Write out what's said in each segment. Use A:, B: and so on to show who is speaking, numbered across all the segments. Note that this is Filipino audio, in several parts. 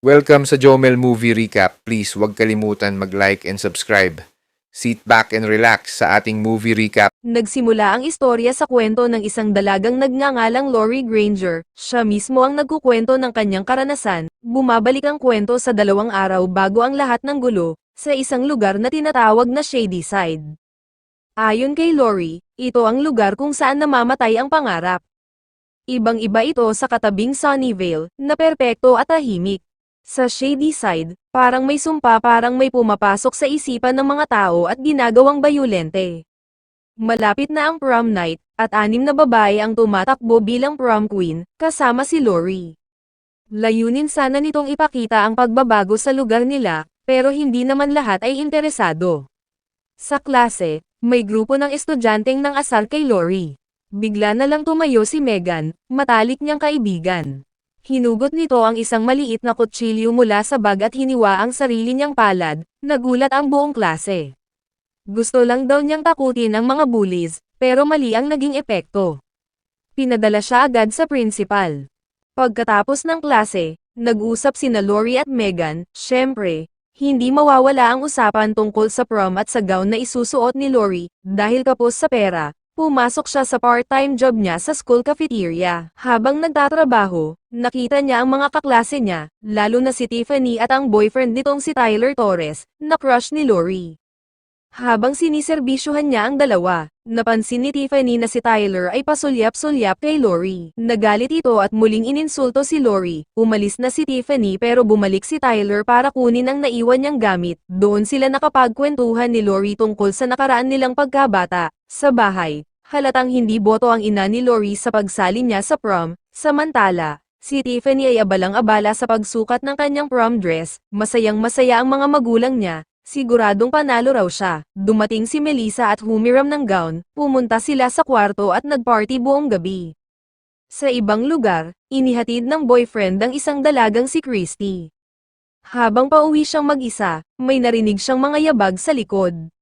A: Welcome sa Jomel Movie Recap. Please huwag kalimutan mag-like and subscribe. Sit back and relax sa ating movie recap.
B: Nagsimula ang istorya sa kwento ng isang dalagang nagngangalang Lori Granger. Siya mismo ang nagkukwento ng kanyang karanasan. Bumabalik ang kwento sa 2 araw bago ang lahat ng gulo, sa isang lugar na tinatawag na Shady Side. Ayon kay Lori, ito ang lugar kung saan namamatay ang pangarap. Ibang-iba ito sa katabing Sunnyvale, na perpekto at tahimik. Sa Shady Side, parang may sumpa, parang may pumapasok sa isipan ng mga tao at ginagawang bayulente. Malapit na ang prom night, at 6 na babae ang tumatakbo bilang prom queen, kasama si Lori. Layunin sana nitong ipakita ang pagbabago sa lugar nila, pero hindi naman lahat ay interesado. Sa klase, may grupo ng estudyanteng nang asar kay Lori. Bigla na lang tumayo si Megan, matalik niyang kaibigan. Hinugot nito ang isang maliit na kutsilyo mula sa bag at hiniwa ang sarili niyang palad. Nagulat ang buong klase. Gusto lang daw niyang takutin ang mga bullies, pero mali ang naging epekto. Pinadala siya agad sa principal. Pagkatapos ng klase, nag-usap sina Lori at Megan. Syempre, hindi mawawala ang usapan tungkol sa prom at sa gown na isusuot ni Lori. Dahil kapos sa pera, pumasok siya sa part-time job niya sa school cafeteria. Habang nagtatrabaho, nakita niya ang mga kaklase niya, lalo na si Tiffany at ang boyfriend nitong si Tyler Torres, na crush ni Lori. Habang siniserbisyuhan niya ang dalawa, napansin ni Tiffany na si Tyler ay pasulyap-sulyap kay Lori. Nagalit ito at muling ininsulto si Lori. Umalis na si Tiffany pero bumalik si Tyler para kunin ang naiwan niyang gamit. Doon sila nakapagkwentuhan ni Lori tungkol sa nakaraan nilang pagkabata. Sa bahay, halatang hindi boto ang ina ni Lori sa pagsali niya sa prom. Samantala, si Tiffany ay abalang-abala sa pagsukat ng kanyang prom dress. Masayang-masaya ang mga magulang niya. Siguradong panalo raw siya. Dumating si Melissa at humiram ng gown. Pumunta sila sa kwarto at nagparty buong gabi. Sa ibang lugar, inihatid ng boyfriend ang isang dalagang si Christy. Habang pauwi siyang mag-isa, may narinig siyang mga yabag sa likod.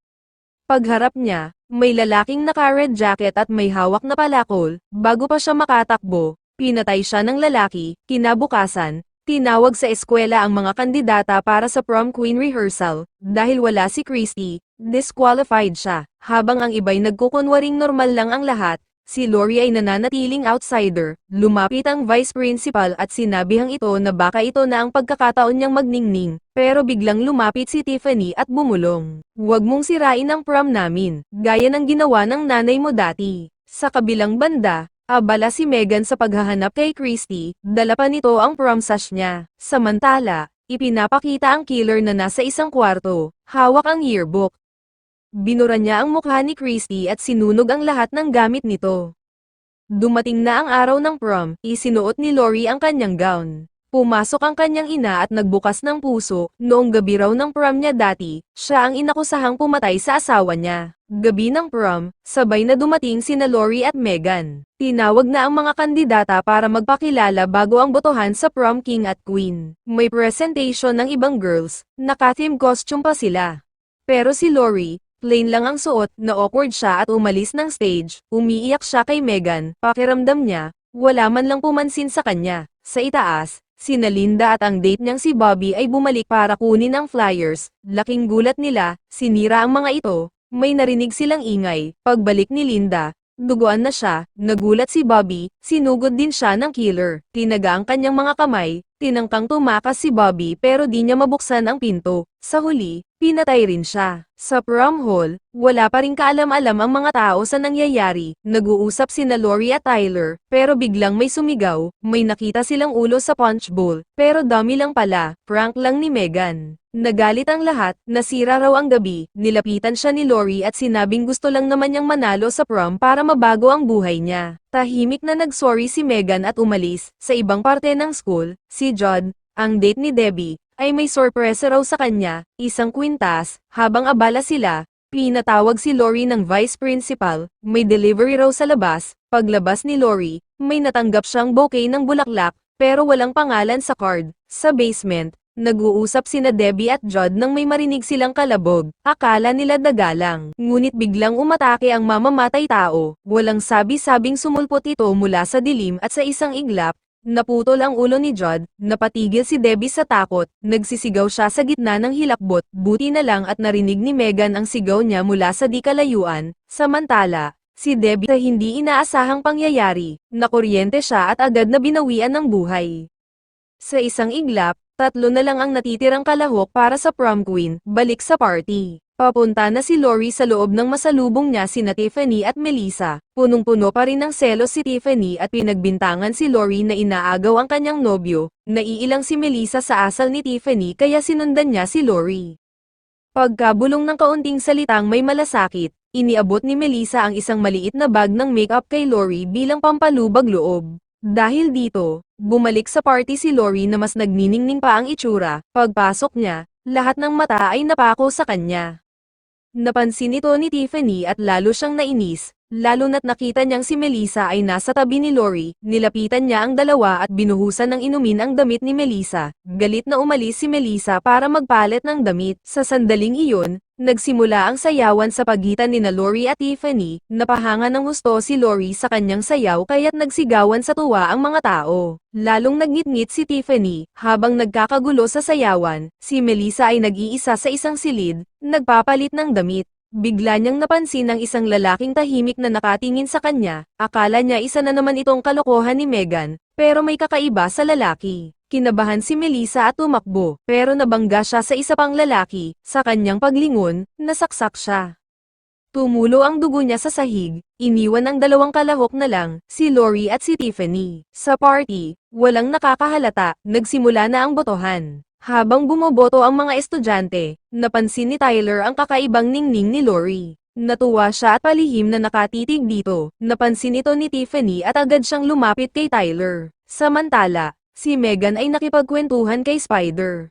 B: Pagharap niya, may lalaking naka-red jacket at may hawak na palakol. Bago pa siya makatakbo, pinatay siya ng lalaki. Kinabukasan, tinawag sa eskwela ang mga kandidata para sa prom queen rehearsal. Dahil wala si Christy, disqualified siya. Habang ang iba'y nagkukunwaring normal lang ang lahat, si Lori ay nananatiling outsider. Lumapit ang vice principal at sinabihang ito na baka ito na ang pagkakataon niyang magningning. Pero biglang lumapit si Tiffany at bumulong. "Huwag mong sirain ang prom namin, gaya ng ginawa ng nanay mo dati." Sa kabilang banda, abala si Megan sa paghahanap kay Christy. Dala pa nito ang prom sash niya. Samantala, ipinapakita ang killer na nasa isang kwarto, hawak ang yearbook. Binura niya ang mukha ni Christy at sinunog ang lahat ng gamit nito. Dumating na ang araw ng prom, isinuot ni Lori ang kanyang gown. Pumasok ang kanyang ina at nagbukas ng puso. Noong gabi raw ng prom niya dati, siya ang inakusahang pumatay sa asawa niya. Gabi ng prom, sabay na dumating sina Lori at Megan. Tinawag na ang mga kandidata para magpakilala bago ang botohan sa prom king at queen. May presentation ng ibang girls, naka-theme costume pa sila. Pero si Lori, plain lang ang suot. Na awkward siya at umalis ng stage. Umiiyak siya kay Megan. Pakiramdam niya, wala man lang pumansin sa kanya. Sa itaas, sina Linda at ang date niyang si Bobby ay bumalik para kunin ang flyers. Laking gulat nila, sinira ang mga ito. May narinig silang ingay. Pagbalik ni Linda, duguan na siya. Nagulat si Bobby, sinugod din siya ng killer. Tinaga ang kanyang mga kamay, tinangkang tumakas si Bobby pero di niya mabuksan ang pinto. Sa huli, pinatay rin siya. Sa prom hall, wala pa rin kaalam-alam ang mga tao sa nangyayari. Nag-uusap sina Lori at Tyler, pero biglang may sumigaw. May nakita silang ulo sa punch bowl, pero dummy lang pala. Prank lang ni Megan. Nagalit ang lahat, nasira raw ang gabi. Nilapitan siya ni Lori at sinabing gusto lang naman niyang manalo sa prom para mabago ang buhay niya. Tahimik na nag-sorry si Megan at umalis. Sa ibang parte ng school, si Judd, ang date ni Debbie, ay may sorpresa raw sa kanya, isang kwintas. Habang abala sila, pinatawag si Lori ng vice principal. May delivery raw sa labas. Paglabas ni Lori, may natanggap siyang bouquet ng bulaklak, pero walang pangalan sa card. Sa basement, nag-uusap sina Debbie at Judd nang may marinig silang kalabog. Akala nila dagalang, ngunit biglang umatake ang mamamatay tao. Walang sabi-sabing sumulpot ito mula sa dilim at sa isang iglap, Naputol ang ulo ni Judd, napatigil si Debbie sa takot, nagsisigaw siya sa gitna ng hilakbot, buti na lang at narinig ni Megan ang sigaw niya mula sa di kalayuan, samantala, si Debbie sa hindi inaasahang pangyayari, nakuryente siya at agad na binawian ng buhay. Sa isang iglap, 3 na lang ang natitirang kalahok para sa prom queen, balik sa party. Papunta na si Lori sa loob ng masalubong niya sina Tiffany at Melissa. Punong-puno pa rin ng selos si Tiffany at pinagbintangan si Lori na inaagaw ang kanyang nobyo. Naiilang si Melissa sa asal ni Tiffany kaya sinundan niya si Lori. Pagkabulong ng kaunting salitang may malasakit, iniabot ni Melissa ang isang maliit na bag ng makeup kay Lori bilang pampalubag loob. Dahil dito, bumalik sa party si Lori na mas nagniningning pa ang itsura. Pagpasok niya, lahat ng mata ay napako sa kanya. Napansin ito ni Tiffany at lalo siyang nainis, lalo na't nakita niyang si Melissa ay nasa tabi ni Lori, nilapitan niya ang dalawa at binuhusan ng inumin ang damit ni Melissa. Galit na umalis si Melissa para magpalit ng damit. Sa sandaling iyon, nagsimula ang sayawan sa pagitan ni Lori at Tiffany, napahanga ng husto si Lori sa kanyang sayaw kaya't nagsigawan sa tuwa ang mga tao. Lalong nagngit-ngit si Tiffany, habang nagkakagulo sa sayawan, si Melissa ay nag-iisa sa isang silid, nagpapalit ng damit. Bigla niyang napansin ang isang lalaking tahimik na nakatingin sa kanya, akala niya isa na naman itong kalokohan ni Megan, pero may kakaiba sa lalaki. Kinabahan si Melissa at tumakbo, pero nabangga siya sa isa pang lalaki, sa kanyang paglingon, nasaksak siya. Tumulo ang dugo niya sa sahig, iniwan ang 2 kalahok na lang, si Lori at si Tiffany. Sa party, walang nakakahalata, nagsimula na ang botohan. Habang bumoboto ang mga estudyante, napansin ni Tyler ang kakaibang ningning ni Lori. Natuwa siya at palihim na nakatitig dito, napansin ito ni Tiffany at agad siyang lumapit kay Tyler. Samantala, si Megan ay nakipagkwentuhan kay Spider.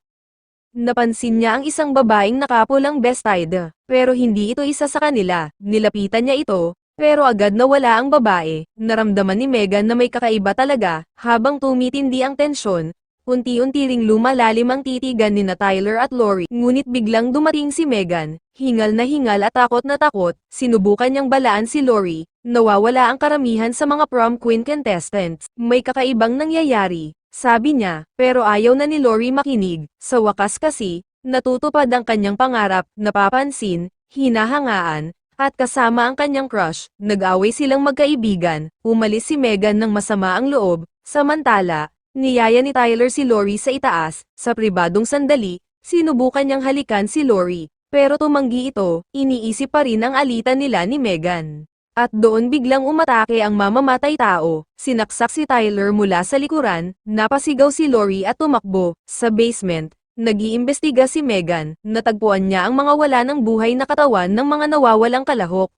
B: Napansin niya ang isang babaeng nakapulang vestida, pero hindi ito isa sa kanila. Nilapitan niya ito, pero agad nawala ang babae. Naramdaman ni Megan na may kakaiba talaga, habang tumitindi ang tensyon. Unti-unti ring lumalalim ang titigan ni Tyler at Lori, ngunit biglang dumating si Megan, hingal at takot na takot, sinubukan niyang balaan si Lori, nawawala ang karamihan sa mga prom queen contestants. May kakaibang nangyayari, sabi niya, pero ayaw na ni Lori makinig. Sa wakas kasi, natutupad ang kanyang pangarap, napapansin, hinahangaan, at kasama ang kanyang crush, nag-away silang magkaibigan, umalis si Megan ng masama ang loob, samantala, niyaya ni Tyler si Lori sa itaas, sa pribadong sandali, sinubukan niyang halikan si Lori, pero tumanggi ito, iniisip pa rin ang alitan nila ni Megan. At doon biglang umatake ang mamamatay tao, sinaksak si Tyler mula sa likuran, napasigaw si Lori at tumakbo. Sa basement, nag-iimbestiga si Megan, natagpuan niya ang mga wala ng buhay na katawan ng mga nawawalang kalahok.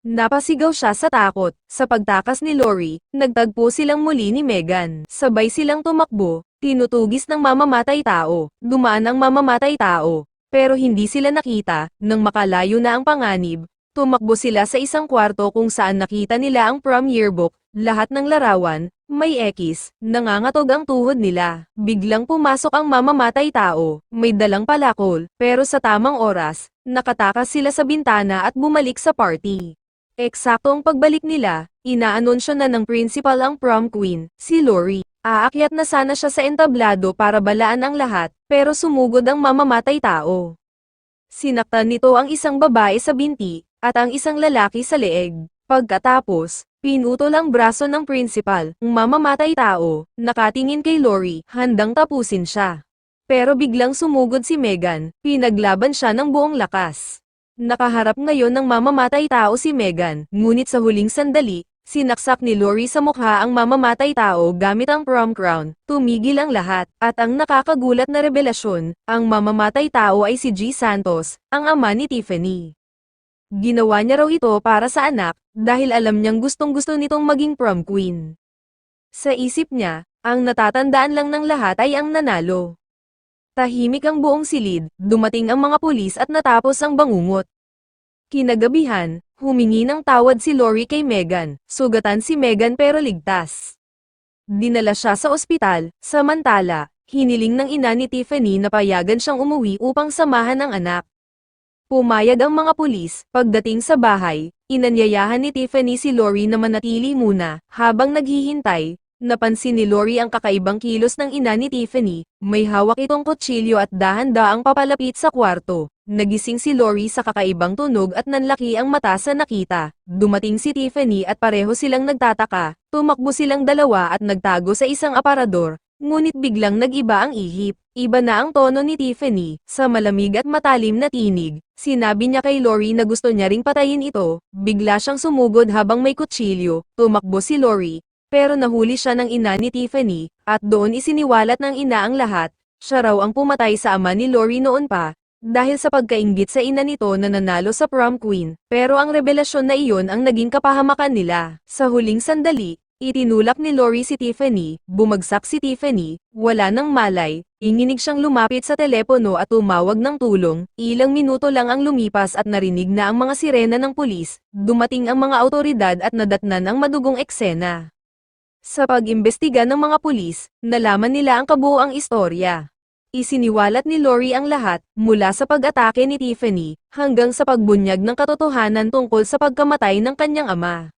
B: Napasigaw siya sa takot. Sa pagtakas ni Lori, nagtagpo silang muli ni Megan. Sabay silang tumakbo, tinutugis ng mamamatay tao. Dumaan ang mamamatay tao, pero hindi sila nakita. Nang makalayo na ang panganib, tumakbo sila sa isang kwarto kung saan nakita nila ang prom yearbook. Lahat ng larawan, may X, nangangatog ang tuhod nila. Biglang pumasok ang mamamatay tao, may dalang palakol, pero sa tamang oras, nakatakas sila sa bintana at bumalik sa party. Eksakto ang pagbalik nila, inaanunsyo na ng principal ang prom queen, si Lori. Aakyat na sana siya sa entablado para balaan ang lahat, pero sumugod ang mamamatay tao. Sinaktan nito ang isang babae sa binti, at ang isang lalaki sa leeg. Pagkatapos, pinutol ang braso ng principal, ang mamamatay tao, nakatingin kay Lori, handang tapusin siya. Pero biglang sumugod si Megan, pinaglaban siya ng buong lakas. Nakaharap ngayon ng mamamatay tao si Megan, ngunit sa huling sandali, sinaksak ni Lori sa mukha ang mamamatay tao gamit ang prom crown. Tumigil ang lahat, at ang nakakagulat na revelasyon, ang mamamatay tao ay si G. Santos, ang ama ni Tiffany. Ginawa niya raw ito para sa anak, dahil alam niyang gustong-gusto nitong maging prom queen. Sa isip niya, ang natatandaan lang ng lahat ay ang nanalo. Tahimik ang buong silid, dumating ang mga pulis at natapos ang bangungot. Kinagabihan, humingi ng tawad si Lori kay Megan, sugatan si Megan pero ligtas. Dinala siya sa ospital, samantala, hiniling ng ina ni Tiffany na payagan siyang umuwi upang samahan ang anak. Pumayag ang mga pulis. Pagdating sa bahay, inanyayahan ni Tiffany si Lori na manatili muna, habang naghihintay, Napansin ni Lori ang kakaibang kilos ng ina ni Tiffany, may hawak itong kutsilyo at dahan-daang papalapit sa kwarto. Nagising si Lori sa kakaibang tunog at nanlaki ang mata sa nakita. Dumating si Tiffany at pareho silang nagtataka, tumakbo silang dalawa at nagtago sa isang aparador, ngunit biglang nag-iba ang ihip. Iba na ang tono ni Tiffany, sa malamig at matalim na tinig. Sinabi niya kay Lori na gusto niya ring patayin ito, bigla siyang sumugod habang may kutsilyo, tumakbo si Lori. Pero nahuli siya ng ina ni Tiffany, at doon isiniwalat ng ina ang lahat. Siya raw ang pumatay sa ama ni Lori noon pa, dahil sa pagkainggit sa ina nito na nanalo sa prom queen. Pero ang revelasyon na iyon ang naging kapahamakan nila. Sa huling sandali, itinulak ni Lori si Tiffany, bumagsak si Tiffany, wala nang malay, inginig siyang lumapit sa telepono at tumawag ng tulong. Ilang minuto lang ang lumipas at narinig na ang mga sirena ng pulis, dumating ang mga awtoridad at nadatnan ang madugong eksena. Sa pag-imbestiga ng mga pulis, nalaman nila ang kabuuang istorya. Isiniwalat ni Lori ang lahat, mula sa pag-atake ni Tiffany, hanggang sa pagbunyag ng katotohanan tungkol sa pagkamatay ng kanyang ama.